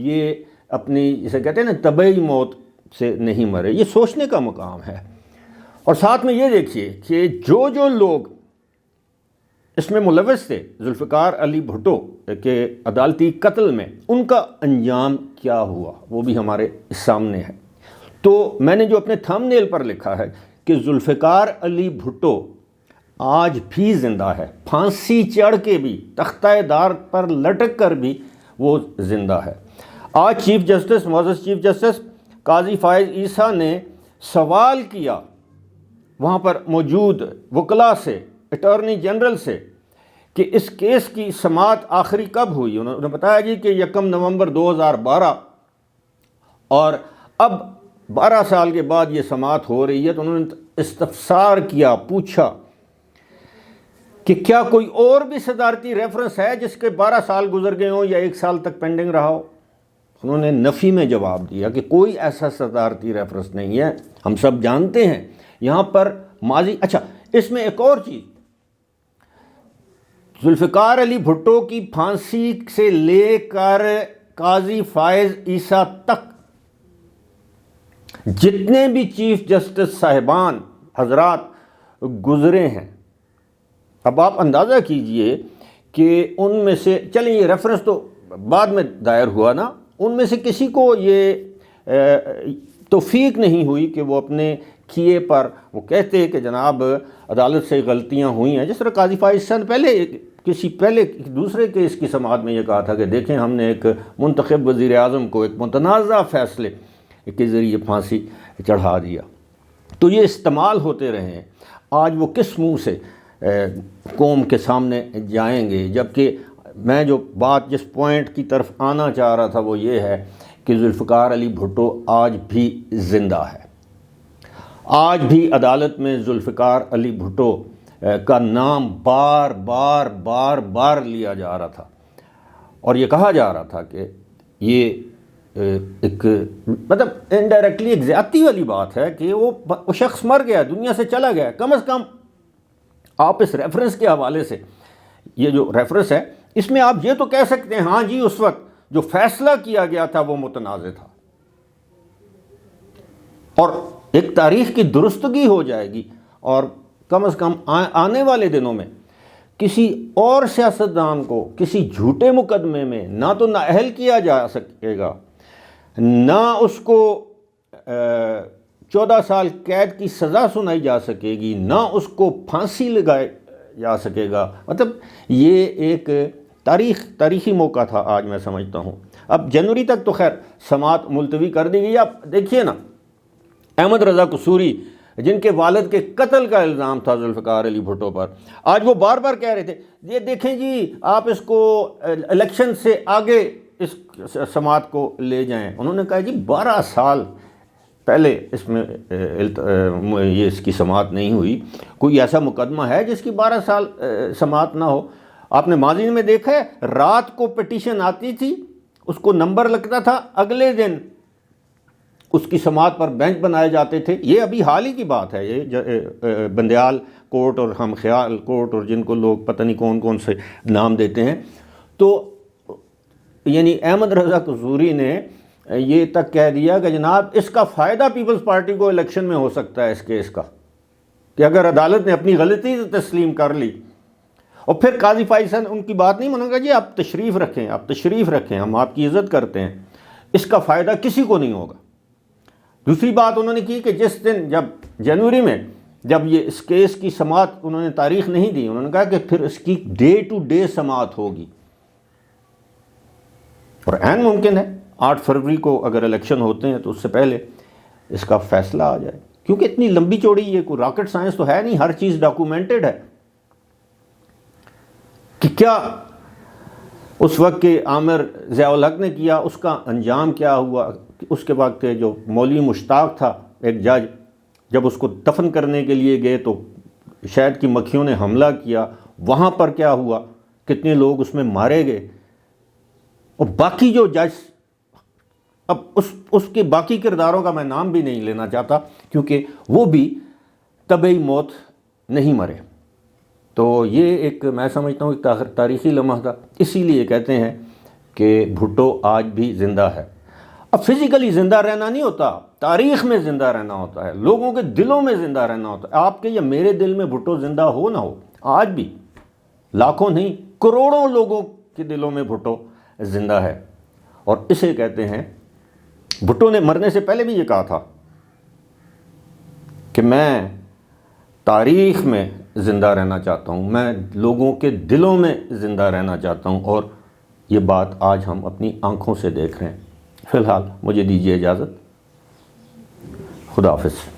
یہ اپنی جسے کہتے ہیں نا طبعی موت سے نہیں مرے. یہ سوچنے کا مقام ہے. اور ساتھ میں یہ دیکھیے کہ جو لوگ اس میں ملوث تھے ذوالفقار علی بھٹو کے عدالتی قتل میں، ان کا انجام کیا ہوا وہ بھی ہمارے سامنے ہے. تو میں نے جو اپنے تھم نیل پر لکھا ہے کہ ذوالفقار علی بھٹو آج بھی زندہ ہے، پھانسی چڑھ کے بھی، تختہ دار پر لٹک کر بھی وہ زندہ ہے. آج چیف جسٹس، معزز چیف جسٹس قاضی فائز عیسیٰ نے سوال کیا وہاں پر موجود وکلاء سے، اٹارنی جنرل سے، کہ اس کیس کی سماعت آخری کب ہوئی. انہوں نے بتایا جی کہ 1 نومبر 2012، اور اب 12 سال کے بعد یہ سماعت ہو رہی ہے. تو انہوں نے استفسار کیا، پوچھا کہ کیا کوئی اور بھی صدارتی ریفرنس ہے جس کے 12 سال گزر گئے ہوں یا 1 سال تک پینڈنگ رہا ہو. انہوں نے نفی میں جواب دیا کہ کوئی ایسا صدارتی ریفرنس نہیں ہے. ہم سب جانتے ہیں یہاں پر ماضی. اچھا، اس میں ایک اور چیز، ذوالفقار علی بھٹو کی پھانسی سے لے کر قاضی فائز عیسیٰ تک جتنے بھی چیف جسٹس صاحبان حضرات گزرے ہیں، اب آپ اندازہ کیجئے کہ ان میں سے، چلیں یہ ریفرنس تو بعد میں دائر ہوا نا، ان میں سے کسی کو یہ توفیق نہیں ہوئی کہ وہ اپنے کیے پر وہ کہتے کہ جناب عدالت سے غلطیاں ہوئی ہیں. جس طرح قاضی فائز عیسیٰ نے پہلے دوسرے کیس کی سماعت میں یہ کہا تھا کہ دیکھیں ہم نے ایک منتخب وزیر اعظم کو ایک متنازع فیصلے کے ذریعے پھانسی چڑھا دیا. تو یہ استعمال ہوتے رہے ہیں. آج وہ کس منہ سے قوم کے سامنے جائیں گے؟ جبکہ میں جو بات جس پوائنٹ کی طرف آنا چاہ رہا تھا وہ یہ ہے کہ ذوالفقار علی بھٹو آج بھی زندہ ہے. آج بھی عدالت میں ذوالفقار علی بھٹو کا نام بار بار بار بار لیا جا رہا تھا، اور یہ کہا جا رہا تھا کہ یہ ایک مطلب انڈائریکٹلی ایک زیادتی والی بات ہے کہ وہ شخص مر گیا، دنیا سے چلا گیا. کم از کم آپ اس ریفرنس کے حوالے سے، یہ جو ریفرنس ہے اس میں آپ یہ تو کہہ سکتے ہیں ہاں جی اس وقت جو فیصلہ کیا گیا تھا وہ متنازع تھا، اور ایک تاریخ کی درستگی ہو جائے گی. اور کم از کم آنے والے دنوں میں کسی اور سیاستدان کو کسی جھوٹے مقدمے میں نہ تو نااہل کیا جا سکے گا، نہ اس کو 14 سال قید کی سزا سنائی جا سکے گی، نہ اس کو پھانسی لگایا جا سکے گا. مطلب یہ ایک تاریخی موقع تھا آج میں سمجھتا ہوں. اب جنوری تک تو خیر سماعت ملتوی کر دی گئی. اب دیکھیے نا، احمد رضا قصوری جن کے والد کے قتل کا الزام تھا ذوالفقار علی بھٹو پر، آج وہ بار بار کہہ رہے تھے یہ دیکھیں جی آپ اس کو الیکشن سے آگے اس سماعت کو لے جائیں. انہوں نے کہا جی 12 سال پہلے اس میں یہ اس کی سماعت نہیں ہوئی. کوئی ایسا مقدمہ ہے جس کی 12 سال سماعت نہ ہو؟ آپ نے ماضی میں دیکھا ہے رات کو پٹیشن آتی تھی، اس کو نمبر لگتا تھا، اگلے دن اس کی سماعت پر بینچ بنائے جاتے تھے. یہ ابھی حال ہی کی بات ہے، یہ بندیال کورٹ اور ہم خیال کورٹ اور جن کو لوگ پتہ نہیں کون کون سے نام دیتے ہیں. تو یعنی احمد رضا قصوری نے یہ تک کہہ دیا کہ جناب اس کا فائدہ پیپلز پارٹی کو الیکشن میں ہو سکتا ہے اس کیس کا، کہ اگر عدالت نے اپنی غلطی تسلیم کر لی. اور پھر قاضی فائز نے ان کی بات نہیں مانوں گا، جی آپ تشریف رکھیں، ہم آپ کی عزت کرتے ہیں، اس کا فائدہ کسی کو نہیں ہوگا. دوسری بات انہوں نے کی کہ جس دن جب جنوری میں جب یہ اس کیس کی سماعت انہوں نے تاریخ نہیں دی، انہوں نے کہا کہ پھر اس کی ڈے ٹو ڈے سماعت ہوگی. اور عین ممکن ہے 8 فروری کو اگر الیکشن ہوتے ہیں تو اس سے پہلے اس کا فیصلہ آ جائے، کیونکہ اتنی لمبی چوڑی یہ کوئی راکٹ سائنس تو ہے نہیں، ہر چیز ڈاکومنٹڈ ہے. کہ کیا اس وقت کے عامر ضیاء الحق نے کیا، اس کا انجام کیا ہوا. اس کے بعد جو مولوی مشتاق تھا ایک جج، جب اس کو دفن کرنے کے لیے گئے تو شہد کی مکھیوں نے حملہ کیا، وہاں پر کیا ہوا، کتنے لوگ اس میں مارے گئے. اور باقی جو جج، اب اس کے باقی کرداروں کا میں نام بھی نہیں لینا چاہتا کیونکہ وہ بھی طبعی موت نہیں مرے. تو یہ ایک میں سمجھتا ہوں ایک تاریخی لمحہ تھا. اسی لیے کہتے ہیں کہ بھٹو آج بھی زندہ ہے۔ اب فزیکلی زندہ رہنا نہیں ہوتا، تاریخ میں زندہ رہنا ہوتا ہے، لوگوں کے دلوں میں زندہ رہنا ہوتا ہے۔ آپ کے یا میرے دل میں بھٹو زندہ ہو نہ ہو، آج بھی لاکھوں نہیں کروڑوں لوگوں کے دلوں میں بھٹو زندہ ہے، اور اسے کہتے ہیں، بھٹو نے مرنے سے پہلے بھی یہ کہا تھا کہ میں تاریخ میں زندہ رہنا چاہتا ہوں، میں لوگوں کے دلوں میں زندہ رہنا چاہتا ہوں، اور یہ بات آج ہم اپنی آنکھوں سے دیکھ رہے ہیں۔ فی الحال مجھے دیجیے اجازت، خدا حافظ۔